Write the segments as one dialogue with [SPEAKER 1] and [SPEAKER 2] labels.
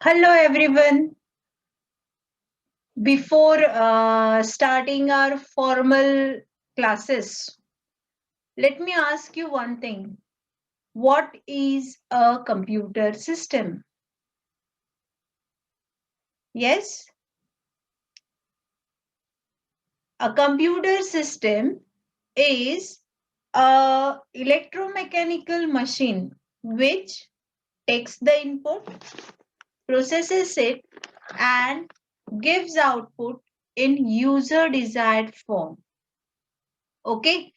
[SPEAKER 1] Hello everyone. Before starting our formal classes, let me ask you one thing. What is a computer system? Yes, a computer system is a electromechanical machine which takes the input, processes it, and gives output in user desired form. Okay,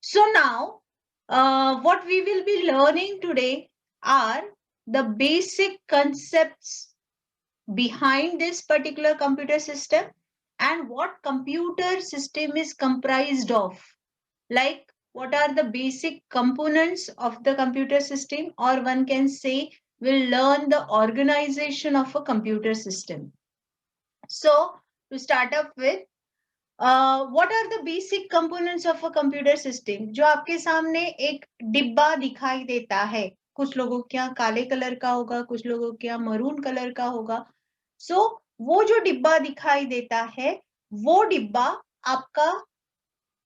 [SPEAKER 1] so now what we will be learning today are the basic concepts behind this particular computer system and what computer system is comprised of. Like what are the basic components of the computer system, or one can say we'll learn the organization of a computer system. So to start up with, what are the basic components of a computer system? जो आपके सामने एक डिब्बा दिखाई देता है, कुछ लोगों के यहाँ काले कलर का होगा, कुछ लोगों के यहाँ मरून कलर का होगा. सो वो जो डिब्बा दिखाई देता है, वो डिब्बा आपका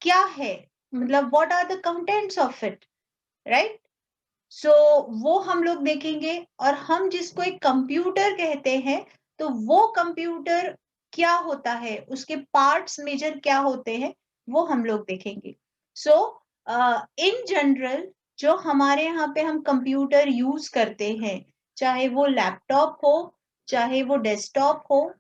[SPEAKER 1] क्या है, मतलब what are the contents of it, right? So वो हम लोग देखेंगे. और हम जिसको एक कंप्यूटर कहते हैं, तो वो कंप्यूटर क्या होता है, उसके पार्ट्स मेजर क्या होते हैं, वो हम लोग देखेंगे. सो इन जनरल जो हमारे यहाँ पे हम कंप्यूटर यूज करते हैं, चाहे वो लैपटॉप हो, चाहे वो डेस्कटॉप हो,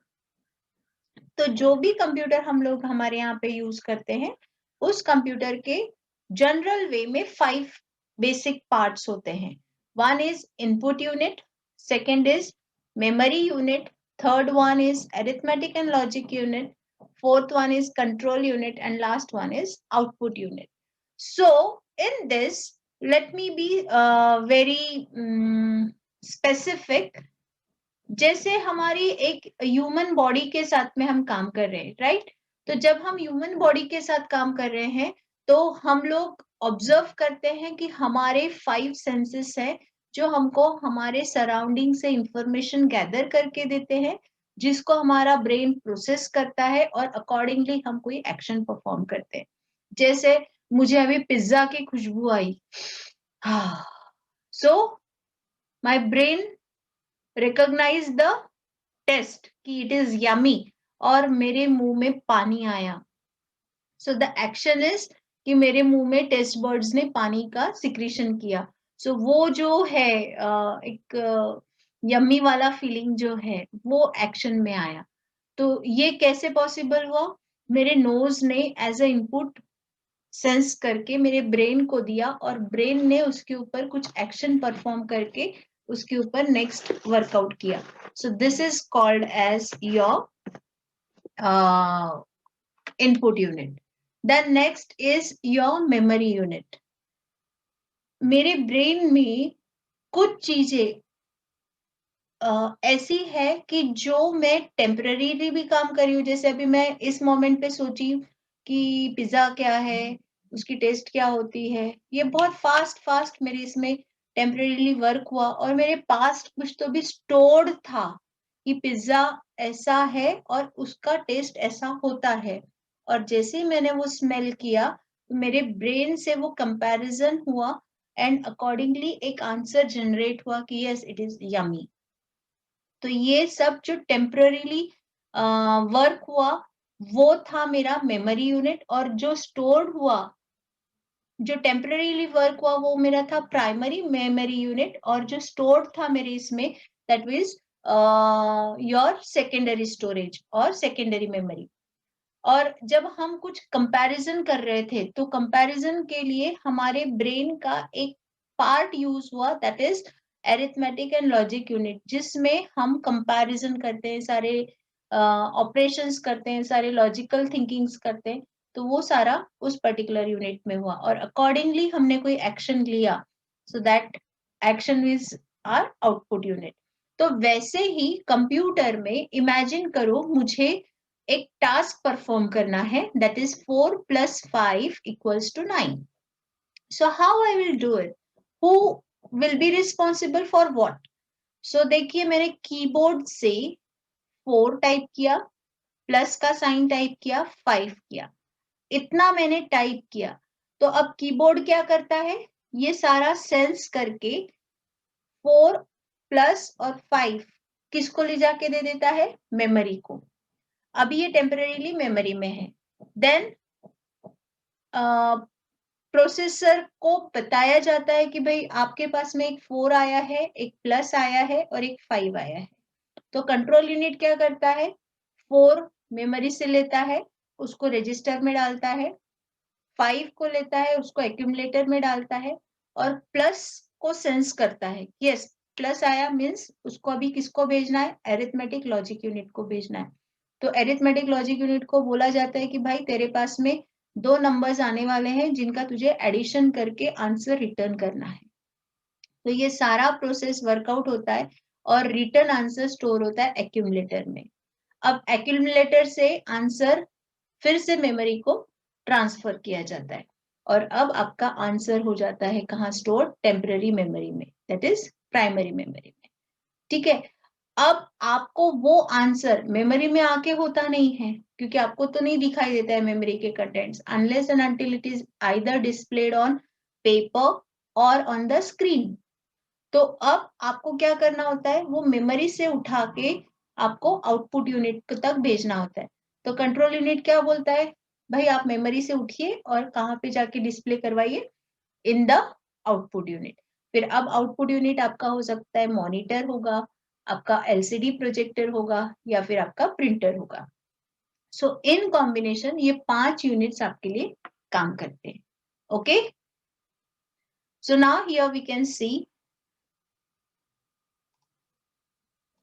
[SPEAKER 1] तो जो भी कंप्यूटर हम लोग हमारे यहाँ पे यूज करते हैं, उस कंप्यूटर के जनरल वे में 5 बेसिक पार्ट्स होते हैं. One is input unit, second is memory unit, third one is arithmetic and logic unit, fourth one is control unit, and last one is output unit. So in this, let me be very specific. जैसे हमारी एक human body के साथ में हम काम कर रहे हैं, राइट? तो जब हम ह्यूमन बॉडी के साथ काम कर रहे हैं, तो हम लोग ऑब्जर्व करते हैं कि हमारे 5 सेंसेस हैं जो हमको हमारे सराउंडिंग से इंफॉर्मेशन गैदर करके देते हैं, जिसको हमारा ब्रेन प्रोसेस करता है और अकॉर्डिंगली हम कोई एक्शन परफॉर्म करते हैं. जैसे मुझे अभी पिज्जा की खुशबू आई, so my brain recognize the taste कि it is yummy, और मेरे मुंह में पानी आया. So the action is कि मेरे मुंह में टेस्ट बर्ड्स ने पानी का सिक्रीशन किया. So वो जो है एक यम्मी वाला फीलिंग जो है, वो एक्शन में आया. तो ये कैसे पॉसिबल हुआ? मेरे नोज ने एज अ इनपुट सेंस करके मेरे ब्रेन को दिया, और ब्रेन ने उसके ऊपर कुछ एक्शन परफॉर्म करके उसके ऊपर नेक्स्ट वर्कआउट किया. So this is called as your input unit. Then next is your memory unit. मेरे ब्रेन में कुछ चीजें ऐसी है कि जो मैं टेम्पररीली भी काम कर रही हूँ. जैसे अभी मैं इस मोमेंट पे सोची कि पिज्जा क्या है, उसकी टेस्ट क्या होती है, ये बहुत फास्ट मेरे इसमें टेम्परेरीली वर्क हुआ, और मेरे पास कुछ तो भी स्टोर्ड था कि पिज्जा ऐसा है और उसका टेस्ट ऐसा होता है. और जैसे ही मैंने वो स्मेल किया, तो मेरे ब्रेन से वो कंपैरिजन हुआ, एंड अकॉर्डिंगली एक आंसर जनरेट हुआ कि यस इट इज यमी. तो ये सब जो टेम्पररीली वर्क हुआ, वो था मेरा मेमोरी यूनिट. और जो स्टोर्ड हुआ, जो टेम्पररीली वर्क हुआ, वो मेरा था प्राइमरी मेमोरी यूनिट. और जो स्टोर्ड था मेरे इसमें, that means your secondary storage और सेकेंडरी मेमोरी. और जब हम कुछ कंपैरिजन कर रहे थे, तो कंपैरिजन के लिए हमारे ब्रेन का एक पार्ट यूज हुआ, that is arithmetic and logic unit, जिसमें हम कंपैरिजन करते हैं, सारे ऑपरेशंस करते हैं, सारे लॉजिकल थिंकिंग्स करते हैं. तो वो सारा उस पर्टिकुलर यूनिट में हुआ, और अकॉर्डिंगली हमने कोई एक्शन लिया. So that action is our output unit. तो वैसे ही कंप्यूटर में इमेजिन करो, मुझे एक टास्क परफॉर्म करना है, that is 4 + 5 = 9. So how I will do it? Who will be responsible for what? सो देखिए मैंने कीबोर्ड से 4 टाइप किया, प्लस का साइन टाइप किया, 5 किया, इतना मैंने टाइप किया। तो अब कीबोर्ड क्या करता है, ये सारा सेंस करके 4 प्लस और 5 किसको ले जाके दे देता है, मेमोरी को। अभी ये टेम्परेरीली मेमोरी में है। देन प्रोसेसर को बताया जाता है कि भाई आपके पास में एक 4 आया है, एक प्लस आया है और एक 5 आया है। तो कंट्रोल यूनिट क्या करता है, 4 मेमोरी से लेता है, उसको रजिस्टर में डालता है, 5 को लेता है, उसको एक्यूमुलेटर में डालता है, और प्लस को सेंस करता है, यस प्लस आया मीन्स उसको अभी किसको भेजना है, अरिथमेटिक लॉजिक यूनिट को भेजना है। तो अरिथमेटिक लॉजिक यूनिट को बोला जाता है कि भाई तेरे पास में 2 नंबर्स आने वाले हैं जिनका तुझे एडिशन करके आंसर रिटर्न करना है। तो ये सारा प्रोसेस वर्कआउट होता है और रिटर्न आंसर स्टोर होता है एक्यूमुलेटर में। अब एक्यूमुलेटर से आंसर फिर से मेमोरी को ट्रांसफर किया जाता है और अब आपका आंसर हो जाता है कहाँ स्टोर, टेम्पररी मेमोरी में, दैट इज प्राइमरी मेमोरी में। ठीक है, अब आपको वो आंसर मेमोरी में आके होता नहीं है क्योंकि आपको तो नहीं दिखाई देता है मेमोरी के contents unless and until it is either displayed on paper और ऑन द स्क्रीन। तो अब आपको क्या करना होता है, वो मेमोरी से उठा के आपको आउटपुट यूनिट तक भेजना होता है। तो कंट्रोल यूनिट क्या बोलता है, भाई आप मेमोरी से उठिए और कहाँ पे जाके डिस्प्ले करवाइए, इन द आउटपुट यूनिट। फिर अब आउटपुट यूनिट आपका हो सकता है मॉनिटर होगा, आपका एलसीडी प्रोजेक्टर होगा या फिर आपका प्रिंटर होगा। सो इन कॉम्बिनेशन ये 5 यूनिट्स आपके लिए काम करते हैं। Okay, so now here we can see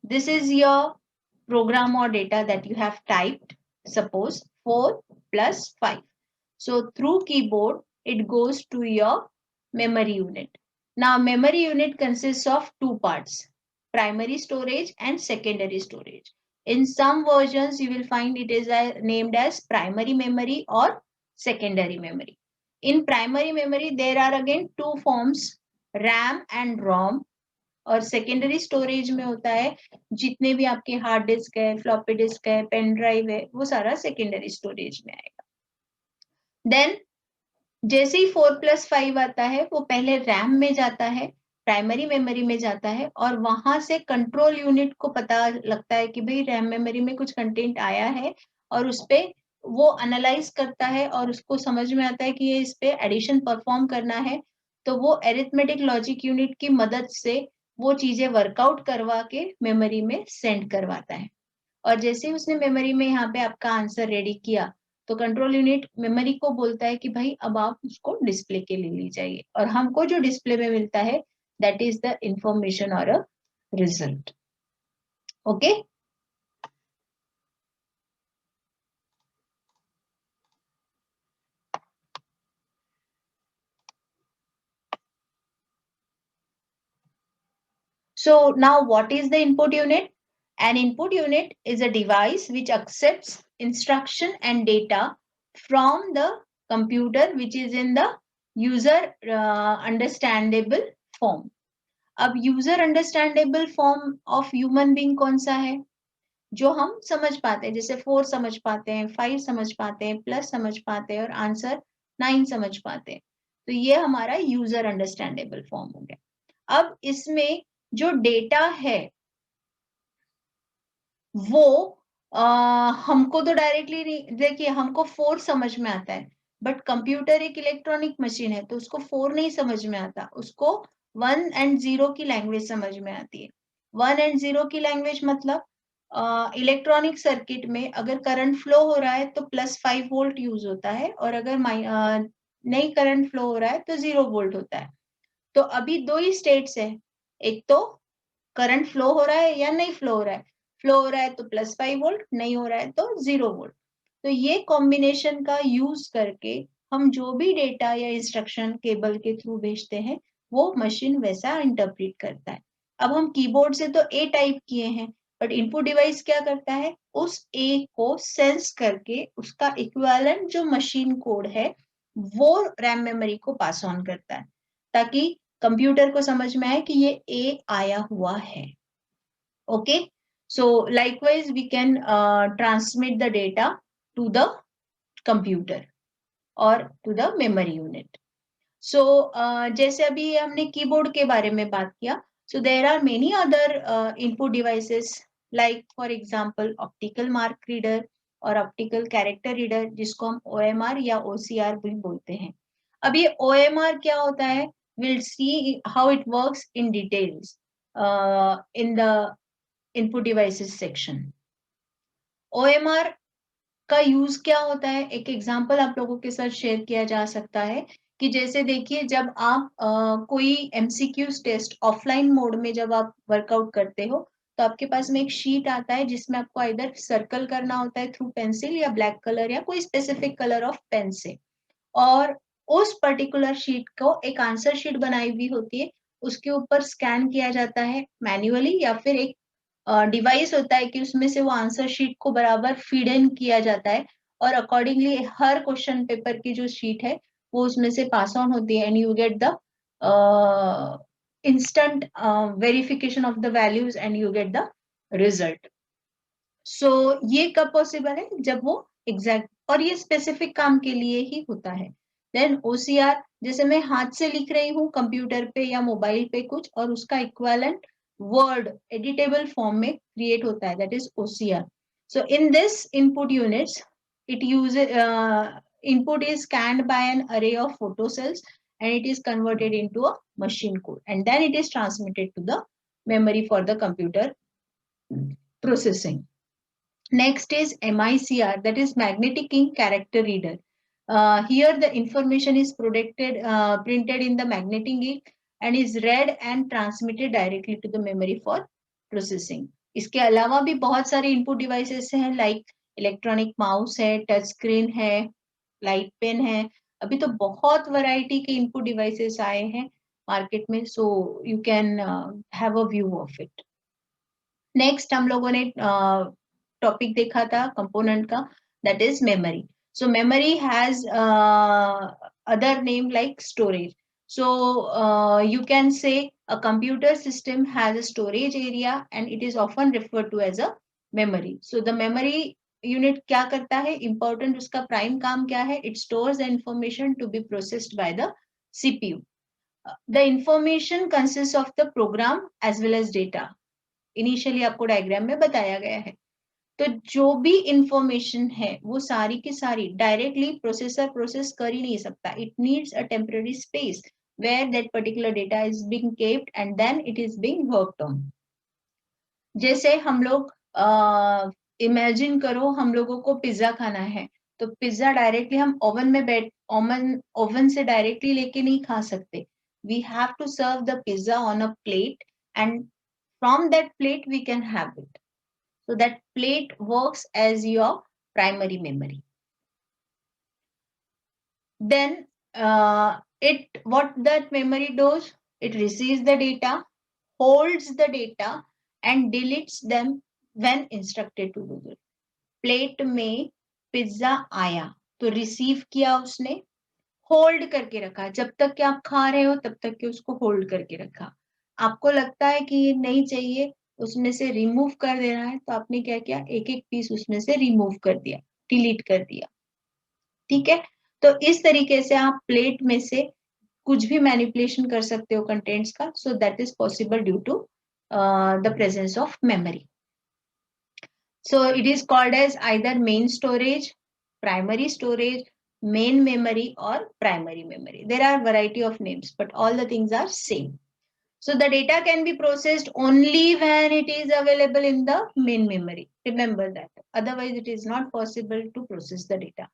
[SPEAKER 1] this is your program or data that you have typed, suppose 4 plus 5. So through keyboard it goes to your memory unit. Now memory unit consists of 2 parts, primary storage and secondary storage. In some versions you will find it is named as primary memory or secondary memory. In primary memory there are again 2 forms, RAM and ROM, और secondary storage में होता है जितने भी आपके hard disk है, floppy disk है, pen drive है, वो सारा सेकेंडरी स्टोरेज में आएगा। देन जैसे ही 4 प्लस 5 आता है वो पहले रैम में जाता है, प्राइमरी मेमोरी में जाता है और वहां से कंट्रोल यूनिट को पता लगता है कि भाई रैम मेमोरी में कुछ कंटेंट आया है और उस पे वो एनालाइज करता है और उसको समझ में आता है कि ये इस पे एडिशन परफॉर्म करना है। तो वो अरिथमेटिक लॉजिक यूनिट की मदद से वो चीजें वर्कआउट करवा के मेमोरी में सेंड करवाता है। और जैसे ही उसने मेमोरी में यहाँ पे आपका आंसर रेडी किया तो कंट्रोल यूनिट मेमोरी को बोलता है कि भाई अब आप उसको डिस्प्ले के लिए ले जाइए, और हमको जो डिस्प्ले में मिलता है दैट इज द इंफॉर्मेशन और a result. Okay, so now what is the input unit? An input unit is a device which accepts instruction and data from the computer which is in the user understandable form. अब user understandable form of human being कौन सा है, जो हम समझ पाते हैं, जैसे 4 समझ पाते हैं, 5 समझ पाते हैं, प्लस समझ पाते हैं और आंसर 9 समझ पाते हैं। तो ये हमारा यूजर अंडरस्टैंडेबल फॉर्म हो गया। अब इसमें जो डेटा है वो हमको तो डायरेक्टली नहीं, देखिए हमको 4 समझ में आता है बट कंप्यूटर एक इलेक्ट्रॉनिक मशीन है तो उसको 4 नहीं समझ में आता, उसको 1 एंड 0 की लैंग्वेज समझ में आती है। 1 एंड 0 की लैंग्वेज मतलब इलेक्ट्रॉनिक सर्किट में अगर करंट फ्लो हो रहा है तो +5 वोल्ट यूज होता है और अगर नहीं करंट फ्लो हो रहा है तो 0 वोल्ट होता है। तो अभी 2 ही स्टेट्स है, एक तो करंट फ्लो हो रहा है या नहीं फ्लो हो रहा है, फ्लो हो रहा है तो +5 वोल्ट, नहीं हो रहा है तो 0 वोल्ट। तो ये कॉम्बिनेशन का यूज करके हम जो भी डेटा या इंस्ट्रक्शन केबल के थ्रू भेजते हैं वो मशीन वैसा इंटरप्रेट करता है। अब हम कीबोर्ड से तो ए टाइप किए हैं बट इनपुट डिवाइस क्या करता है, उस ए को सेंस करके उसका इक्विवेलेंट जो मशीन कोड है वो रैम मेमोरी को पास ऑन करता है ताकि कंप्यूटर को समझ में आए कि ये ए आया हुआ है। Okay, so likewise we can transmit the data to the computer or to the memory unit. So जैसे अभी हमने कीबोर्ड के बारे में बात किया, so there are many other input devices like for example optical mark reader और optical character reader जिसको हम OMR या OCR भी बोलते हैं. अब ये OMR क्या होता है? We'll see how it works in details in the input devices section. OMR का यूज क्या होता है? एक एग्जांपल आप लोगों के साथ शेयर किया जा सकता है कि जैसे देखिए जब आप कोई एमसीक्यूज टेस्ट ऑफलाइन मोड में जब आप वर्कआउट करते हो तो आपके पास में एक शीट आता है जिसमें आपको इधर सर्कल करना होता है थ्रू पेंसिल या ब्लैक कलर या कोई स्पेसिफिक कलर ऑफ पेन से, और उस पर्टिकुलर शीट को एक आंसर शीट बनाई हुई होती है, उसके ऊपर स्कैन किया जाता है मैन्युअली या फिर एक डिवाइस होता है कि उसमें से वो आंसर शीट को बराबर फीड इन किया जाता है और अकॉर्डिंगली हर क्वेश्चन पेपर की जो शीट है वो उसमें से पास ऑन होती है and you get the instant verification of the values and you get the result. So ये कब पॉसिबल है? जब वो एग्जैक्ट और ये स्पेसिफिक काम के लिए ही होता है. देन OCR, जैसे मैं हाथ से लिख रही हूँ कंप्यूटर पे या मोबाइल पे कुछ और उसका इक्विवेलेंट वर्ड एडिटेबल फॉर्म में क्रिएट होता है, that is OCR. So in this input units it uses input is scanned by an array of photo cells and it is converted into a machine code and then it is transmitted to the memory for the computer processing. Next is MICR, that is magnetic ink character reader. Here the information is printed in the magnetic ink and is read and transmitted directly to the memory for processing. इसके अलावा भी बहुत सारे input devices हैं like electronic mouse है, touch screen है, light pen है. अभी तो बहुत वैरायटी के इनपुट डिवाइसेस आए हैं मार्केट में, so you can have a view of it. Next हम लोगों ने टॉपिक देखा था कंपोनेंट का, that is memory. So memory has other name like storage. So you can say a computer system has a storage area and it is often referred to as a memory. So the memory unit क्या करता है? Important उसका prime काम क्या है? It stores the information to be processed by the CPU. The information consists of the program as well as data. Initially आपको diagram में बताया गया है. तो जो भी इंफॉर्मेशन है वो सारी की सारी डायरेक्टली प्रोसेसर प्रोसेस कर ही नहीं सकता. It needs a temporary space where that particular data is being kept and then it is being worked on. जैसे हम लोग इमेजिन करो हम लोगों को पिज्जा खाना है तो पिज्जा डायरेक्टली हम ओवन से डायरेक्टली लेके नहीं खा सकते. We have to serve the pizza on a plate and from that plate we can have it. So that plate works as your primary memory. Then what that memory does, it receives the data, holds the data and deletes them when instructed to do it. Plate में pizza आया तो receive किया उसने, hold करके रखा, जब तक कि आप खा रहे हो तब तक कि उसको होल्ड करके रखा. आपको लगता है कि ये नहीं चाहिए, उसमें से रिमूव कर देना है, तो आपने क्या किया? एक एक पीस उसमें से रिमूव कर दिया, डिलीट कर दिया. ठीक है, तो इस तरीके से आप प्लेट में से कुछ भी मैनिपुलेशन कर सकते हो कंटेंट्स का. So that is possible due to the presence of memory. So it is called as either main storage, primary storage, main memory or primary memory. There are variety of names, but all the things are same. So the data can be processed only when it is available in the main memory. Remember that. Otherwise, it is not possible to process the data.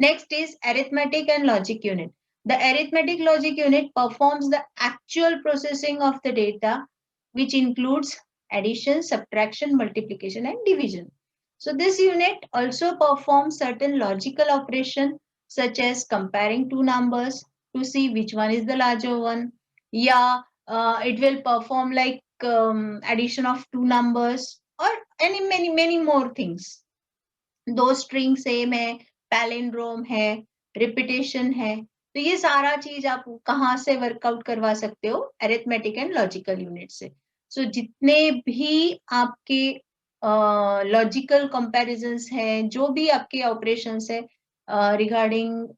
[SPEAKER 1] Next is arithmetic and logic unit. The arithmetic logic unit performs the actual processing of the data, which includes addition, subtraction, multiplication, and division. So this unit also performs certain logical operations such as comparing two numbers to see which one is the larger one. Yeah, it will perform like addition of two numbers or many more things. दो string same है, palindrome है, repetition है, तो ये सारा चीज आप कहाँ से वर्कआउट करवा सकते हो? अरिथमेटिक एंड लॉजिकल यूनिट से. सो जितने भी आपके लॉजिकल कंपैरिजंस हैं, जो भी आपके ऑपरेशंस है रिगार्डिंग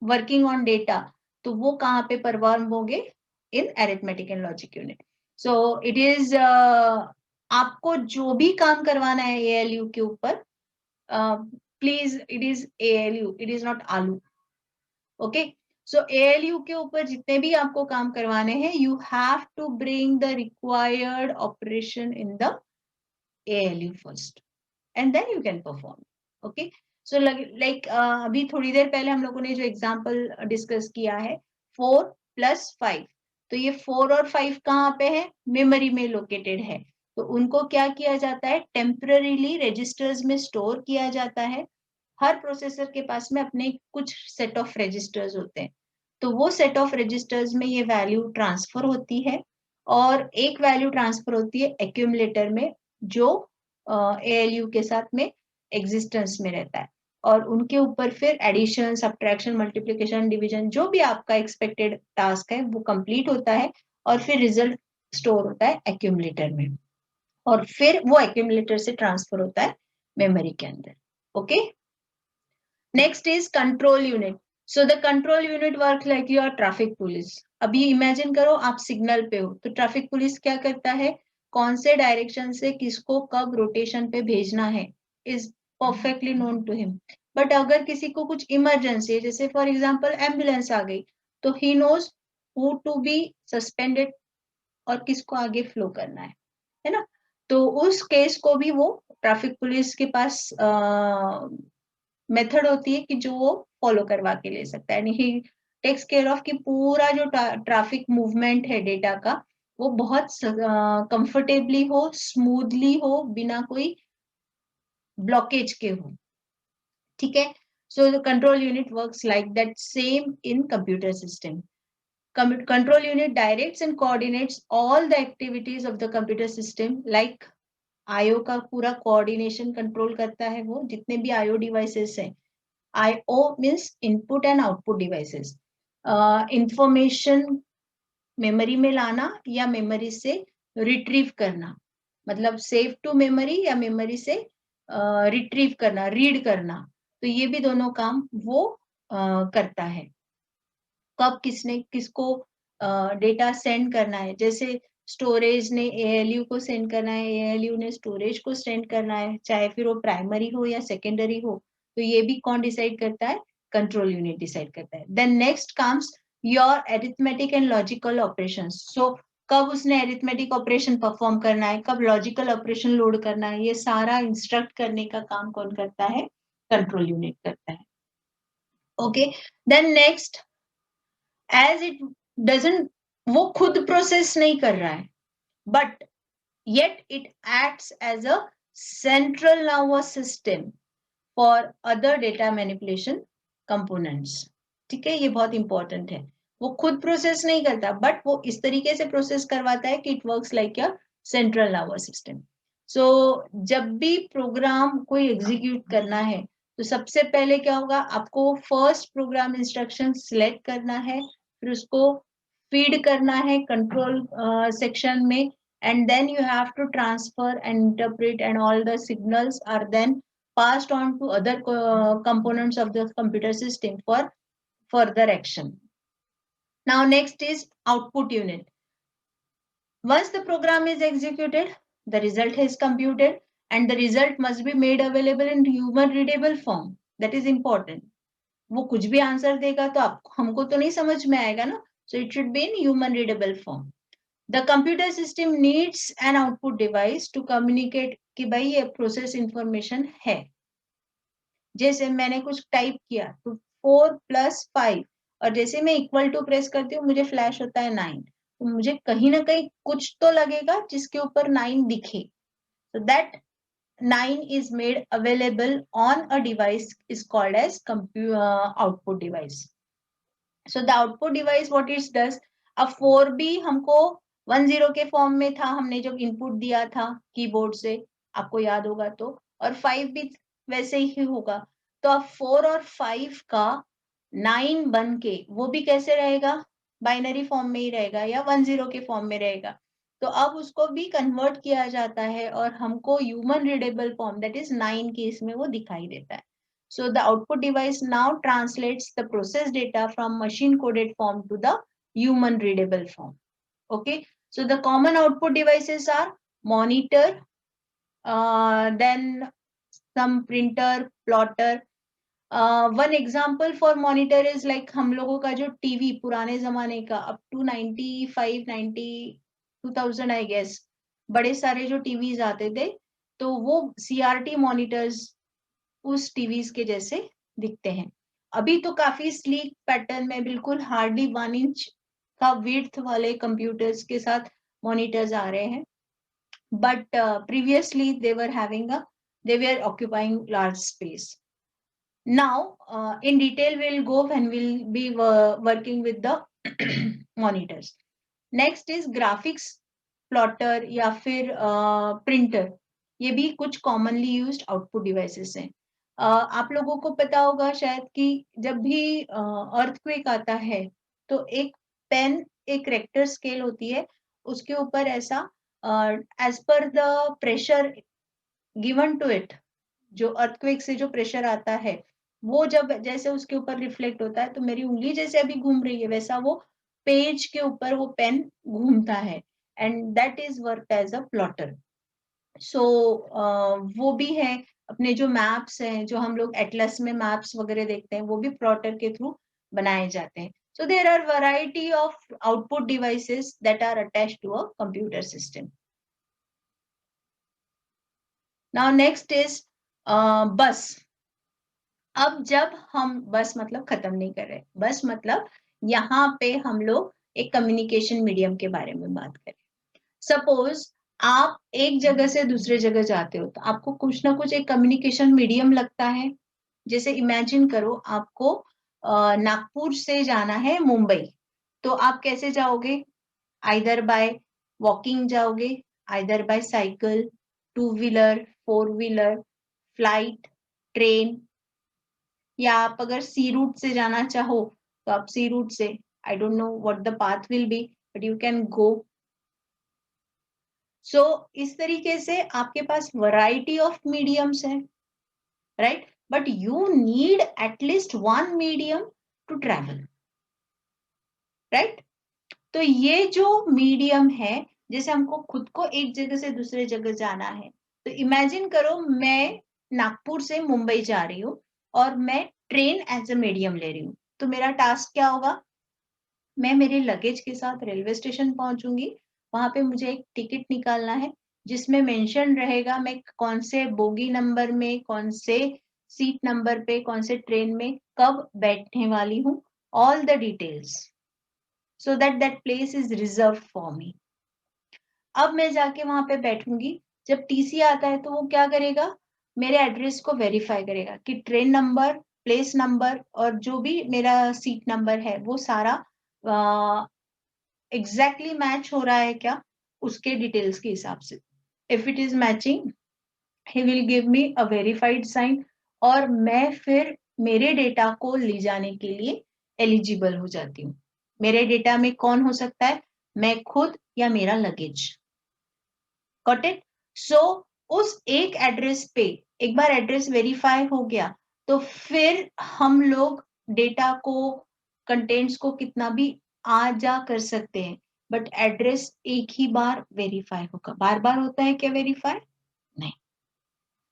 [SPEAKER 1] वर्किंग ऑन डेटा, तो वो कहाँ पे परफॉर्म होंगे? In arithmetic and logic unit. So it is आपको जो भी काम करवाना है एएलयू के ऊपर, please it is ALU, it is not aloo. Okay, so ALU के ऊपर जितने भी आपको काम करवाने हैं, you have to bring the required operation in the ALU first and then you can perform. Okay, so like अभी थोड़ी देर पहले हम लोगों ने जो एग्जांपल डिस्कस किया है 4 + 5, तो ये 4 और 5 कहाँ पे है? मेमोरी में लोकेटेड है. तो उनको क्या किया जाता है? टेम्पररीली रजिस्टर्स में स्टोर किया जाता है. हर प्रोसेसर के पास में अपने कुछ सेट ऑफ रजिस्टर्स होते हैं, तो वो सेट ऑफ रजिस्टर्स में ये वैल्यू ट्रांसफर होती है, और एक वैल्यू ट्रांसफर होती है एक्यूमुलेटर में, जो ALU के साथ में एग्जिस्टेंस में रहता है, और उनके ऊपर फिर एडिशन, सब्ट्रैक्शन, मल्टीप्लिकेशन, डिवीजन, जो भी आपका एक्सपेक्टेड टास्क है वो कंप्लीट होता है, और फिर रिजल्ट स्टोर होता है एक्यूमुलेटर में, और फिर वो एक्यूमुलेटर से ट्रांसफर होता है मेमोरी के अंदर. Okay, next is control unit. So the control unit work like your traffic police. अभी इमेजिन करो आप सिग्नल पे हो, तो ट्रैफिक पुलिस क्या करता है? कौन से डायरेक्शन से किसको कब रोटेशन पे भेजना है is perfectly known to him. But अगर किसी को कुछ इमरजेंसी है, जैसे फॉर एग्जांपल एम्बुलेंस आ गई, तो he knows who to be suspended और किसको आगे फ्लो करना है ना. तो उस केस को भी वो ट्रैफिक पुलिस के पास मेथड होती है कि जो वो फॉलो करवा के ले सकता है. ही टेक्स केयर ऑफ कि पूरा जो ट्रैफिक मूवमेंट है डेटा का, वो बहुत कंफर्टेबली हो, स्मूथली हो, बिना कोई ब्लॉकेज के हो. ठीक है, so the control unit works like that same in computer system. Control unit directs and coordinates all the activities of the computer system, like IO का पूरा coordination control करता है वो, जितने भी IO devices हैं. IO means input and output devices. Information memory में लाना या मेमोरी से रिट्रीव करना, मतलब सेव टू मेमोरी या मेमोरी से रिट्रीव करना, रीड करना, तो ये भी दोनों काम वो करता है. कब किसने किसको डेटा सेंड करना है, जैसे स्टोरेज ने ALU को सेंड करना है, ALU ने स्टोरेज को सेंड करना है, चाहे फिर वो प्राइमरी हो या सेकेंडरी हो, तो ये भी कौन डिसाइड करता है? कंट्रोल यूनिट डिसाइड करता है. Then next comes your arithmetic and logical operations. So कब उसने अरिथमेटिक ऑपरेशन परफॉर्म करना है, कब लॉजिकल ऑपरेशन लोड करना है, ये सारा इंस्ट्रक्ट करने का काम कौन करता है? कंट्रोल यूनिट करता है. Okay, then next, as it doesn't, वो खुद प्रोसेस नहीं कर रहा है, but yet it acts as a central nervous system for other data manipulation components. ठीक है, ये बहुत इंपॉर्टेंट है. वो खुद प्रोसेस नहीं करता, बट वो इस तरीके से प्रोसेस करवाता है कि it works like a central nervous system. So जब भी प्रोग्राम कोई एग्जीक्यूट करना है, तो सबसे पहले क्या होगा? आपको फर्स्ट प्रोग्राम इंस्ट्रक्शन सिलेक्ट करना है, फिर उसको फीड करना है कंट्रोल सेक्शन में, and then you have to transfer and interpret, and all the signals are then passed on to other components of the computer system for further action. Now next is output unit. Once the program is executed, the result is computed, and the result must be made available in human readable form. That is important. वो कुछ भी answer देगा तो आप हमको तो नहीं समझ में आएगा ना, so it should be in human readable form. The computer system needs an output device to communicate कि भाई ये process information है. जैसे मैंने कुछ टाइप किया तो 4 + 5, और जैसे मैं इक्वल टू प्रेस करती हूँ मुझे फ्लैश होता है 9, तो मुझे कहीं ना कहीं कुछ तो लगेगा जिसके ऊपर 9 दिखे. So that 9 is made available on a device is called as output device. So the output device what it does, अब 4 भी हमको 10 के फॉर्म में था, हमने जब इनपुट दिया था कीबोर्ड से, आपको याद होगा तो, और 5 भी वैसे ही होगा. तो अब 4 और 5 का 9 बन के वो भी कैसे रहेगा? बाइनरी फॉर्म में ही रहेगा या 10 के फॉर्म में रहेगा. तो अब उसको भी कन्वर्ट किया जाता है और हमको human readable form that is 9 के इसमें वो दिखाई देता है. So the output device now translates the process data from machine coded form to the human readable form. Okay, so the common output devices are monitor, then some printer, plotter. One example for monitor is like हम लोगों का जो TV पुराने जमाने का up to 95 90 2000 I guess बड़े सारे जो टीवीज आते थे तो वो CRT मॉनिटर्स उस टीवीज के जैसे दिखते हैं. अभी तो काफी स्लीक पैटर्न में बिल्कुल हार्डली 1 इंच का विड्थ वाले कंप्यूटर्स के साथ मॉनिटर्स आ रहे हैं. But previously they were occupying large space. Now in detail we'll go when we'll be working with the monitors. Next is graphics plotter या फिर printer. ये भी कुछ commonly used output devices हैं. आप लोगों को पता होगा शायद कि जब भी earthquake आता है तो एक पेन एक रेक्टर स्केल होती है उसके ऊपर ऐसा as per the pressure given to it जो अर्थक्वेक से जो प्रेशर आता है वो जब जैसे उसके ऊपर रिफ्लेक्ट होता है तो मेरी उंगली जैसे अभी घूम रही है वैसा वो पेज के ऊपर वो पेन घूमता है and that is work as a plotter. So वो भी है. अपने जो मैप्स हैं जो हम लोग एटलस में मैप्स वगैरह देखते हैं वो भी प्लॉटर के थ्रू बनाए जाते हैं. So there are variety of output devices that are attached to a computer system. Now next is bus. अब जब हम बस मतलब खत्म नहीं कर रहे, बस मतलब यहाँ पे हम लोग एक कम्युनिकेशन मीडियम के बारे में बात करें. सपोज आप एक जगह से दूसरे जगह जाते हो तो आपको कुछ ना कुछ एक कम्युनिकेशन मीडियम लगता है. जैसे इमेजिन करो आपको नागपुर से जाना है मुंबई, तो आप कैसे जाओगे? आइदर बाय वॉकिंग जाओगे, either bye cycle, 2 wheeler, 4 wheeler, flight, train, या आप अगर सी रूट से जाना चाहो तो आप सी रूट से, I don't know what the path will be but you can go. So इस तरीके से आपके पास वैरायटी ऑफ मीडियम्स है, right? But you need at least 1 medium to travel, right? तो ये जो मीडियम है, जैसे हमको खुद को एक जगह से दूसरे जगह जाना है, तो इमेजिन करो मैं नागपुर से मुंबई जा रही हूँ और मैं ट्रेन एज अ मीडियम ले रही हूँ. तो मेरा टास्क क्या होगा? मैं मेरे लगेज के साथ रेलवे स्टेशन पहुंचूंगी. वहां पे मुझे एक टिकट निकालना है जिसमें मेंशन रहेगा मैं कौन से बोगी नंबर में, कौन से सीट नंबर पे, कौन से ट्रेन में कब बैठने वाली हूँ, all the details, so that place is reserved for me. अब मैं जाके वहां पे बैठूंगी. जब टीसी आता है तो वो क्या करेगा? मेरे एड्रेस को वेरीफाई करेगा कि ट्रेन नंबर, प्लेस नंबर और जो भी मेरा सीट नंबर है वो सारा एग्जैक्टली मैच हो रहा है क्या, उसके डिटेल्स के हिसाब से. If it is matching he will give me a verified sign और मैं फिर मेरे डेटा को ले जाने के लिए एलिजिबल हो जाती हूँ. मेरे डेटा में कौन हो सकता है? मैं खुद या मेरा लगेज. Got it? सो उस एक एड्रेस पे एक बार एड्रेस वेरीफाई हो गया तो फिर हम लोग डेटा को, कंटेंट्स को कितना भी आ जा कर सकते हैं, बट एड्रेस एक ही बार वेरीफाई होगा. बार बार होता है क्या वेरीफाई? नहीं.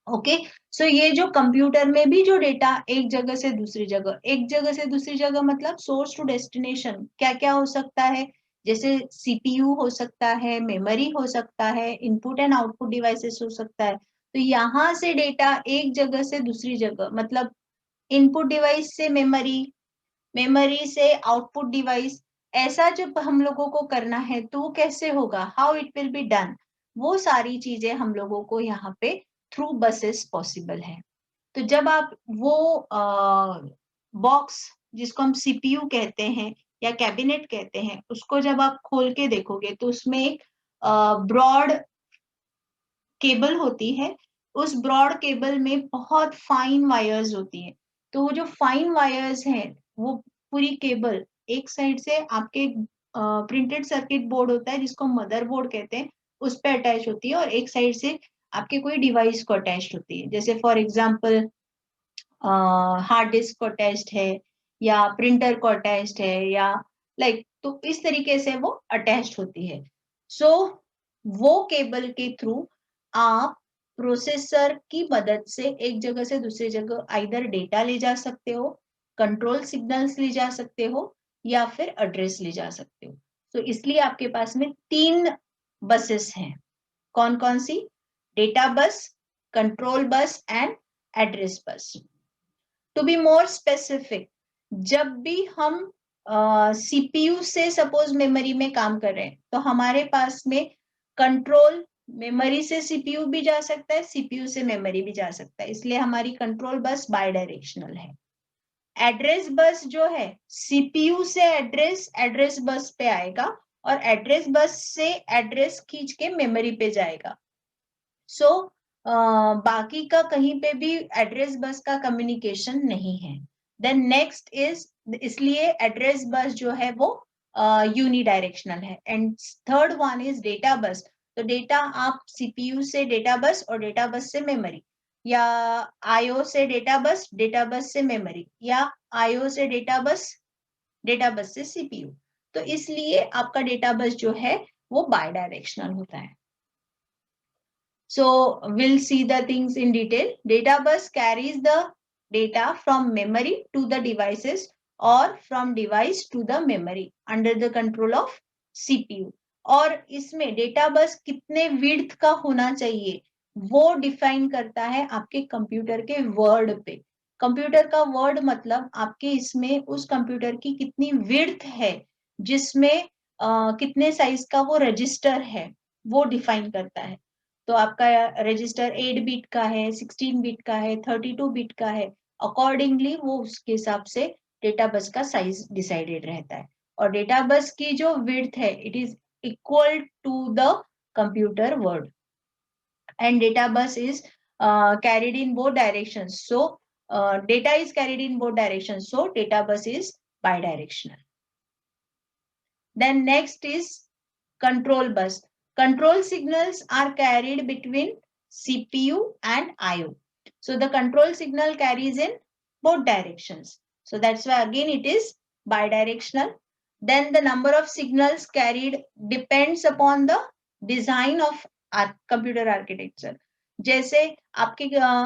[SPEAKER 1] ओके, सो ये जो कंप्यूटर में भी जो डेटा एक जगह से दूसरी जगह, एक जगह से दूसरी जगह मतलब सोर्स टू डेस्टिनेशन क्या क्या हो सकता है? जैसे सीपीयू हो सकता है, मेमोरी हो सकता है, इनपुट एंड आउटपुट डिवाइसेस हो सकता है. तो यहाँ से डेटा एक जगह से दूसरी जगह मतलब इनपुट डिवाइस से मेमोरी, मेमोरी से आउटपुट डिवाइस, ऐसा जब हम लोगों को करना है तो वो कैसे होगा? How it will be done? वो सारी चीजें हम लोगों को यहाँ पे थ्रू बसेस पॉसिबल है. तो जब आप वो बॉक्स जिसको हम सीपीयू कहते हैं या कैबिनेट कहते हैं उसको जब आप खोल के देखोगे तो उसमें एक ब्रॉड केबल होती है. उस ब्रॉड केबल में बहुत फाइन वायर्स होती है. तो वो जो फाइन वायर्स हैं वो पूरी केबल एक साइड से आपके प्रिंटेड सर्किट बोर्ड होता है जिसको मदर बोर्ड कहते हैं, उस पे अटैच होती है, और एक साइड से आपके कोई डिवाइस को अटैच होती है, जैसे फॉर एग्जांपल हार्ड डिस्क को अटैच्ड है या प्रिंटर को अटैच्ड है या तो इस तरीके से वो अटैच्ड होती है। सो वो केबल के थ्रू आप प्रोसेसर की मदद से एक जगह से दूसरी जगह आइदर डेटा ले जा सकते हो, कंट्रोल सिग्नल्स ले जा सकते हो, या फिर एड्रेस ले जा सकते हो। तो इसलिए आपके पास में 3 बसेस हैं। कौन कौन सी? Data bus, control bus and address bus. To be more specific, जब भी हम सीपीयू से सपोज मेमोरी में काम कर रहे हैं तो हमारे पास में कंट्रोल मेमोरी से सीपीयू भी जा सकता है, सीपीयू से मेमोरी भी जा सकता है, इसलिए हमारी कंट्रोल बस बाय डायरेक्शनल है। एड्रेस बस जो है सीपीयू से एड्रेस बस पे आएगा और एड्रेस बस से एड्रेस खींच के मेमोरी पे जाएगा। सो बाकी का कहीं पे भी एड्रेस बस का कम्युनिकेशन नहीं है। देन नेक्स्ट इज, इसलिए एड्रेस बस जो है वो यूनिडायरेक्शनल है। And third one is data bus. तो डेटा आप सीपीयू से डेटा बस और डेटा बस से मेमोरी, या आईओ से डेटा बस से मेमोरी, या आईओ से डेटा बस से सीपीयू। तो इसलिए आपका डेटा बस जो है वो बाय डायरेक्शनल होता है। So we'll see the things in detail. Data bus carries the data from memory to the devices or from device to the memory under the control of CPU. और इसमें data bus कितने width का होना चाहिए वो define करता है आपके कंप्यूटर के वर्ड पे। कंप्यूटर का वर्ड मतलब आपके इसमें उस कंप्यूटर की कितनी विड्थ है, जिसमें कितने साइज का वो रजिस्टर है, वो डिफाइन करता है। तो आपका रजिस्टर 8 बिट का है, 16 बिट का है, 32 बिट का है, अकॉर्डिंगली वो उसके हिसाब से डेटा बस का साइज डिसाइडेड रहता है। और डेटा बस की जो विड्थ है it is equal to the computer word, and data bus is carried in both directions. So data is carried in both directions, so data bus is bidirectional. Then next is control bus. Control signals are carried between CPU and IO. So the control signal carries in both directions. So that's why again it is bidirectional. Then the number of signals carried depends upon the design of computer architecture. जैसे आपके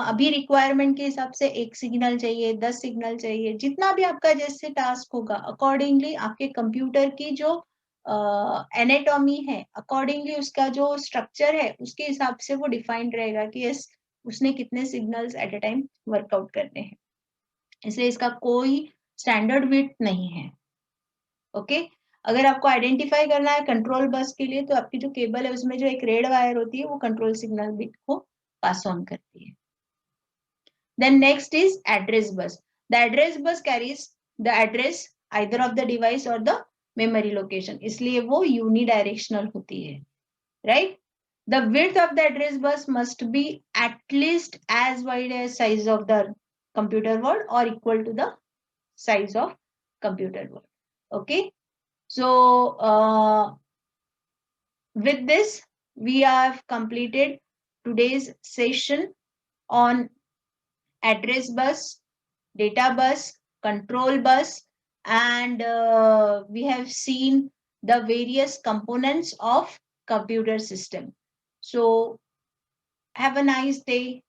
[SPEAKER 1] अभी requirement के हिसाब से 1 signal चाहिए, 10 signal चाहिए, जितना भी आपका जैसे टास्क होगा अकॉर्डिंगली आपके कंप्यूटर की जो एनाटॉमी है, अकॉर्डिंगली उसका जो स्ट्रक्चर है उसके हिसाब से वो डिफाइंड रहेगा कि यस उसने कितने signals at a time workout करने हैं। इसलिए इसका कोई स्टैंडर्ड विड्थ नहीं है। ओके अगर आपको आइडेंटिफाई करना है कंट्रोल बस के लिए, तो आपकी जो केबल है उसमें जो एक रेड वायर होती है वो कंट्रोल सिग्नल बिट को पास ऑन करती है। Then next is address bus. The address bus carries the address either of the device or the memory location. इसलिए वो unidirectional होती है, right? The width of the address bus must be at least as wide as size of the computer world or equal to the size of computer world. Okay. So with this, we have completed today's session on address bus, data bus, control bus, and we have seen the various components of computer system. So have a nice day.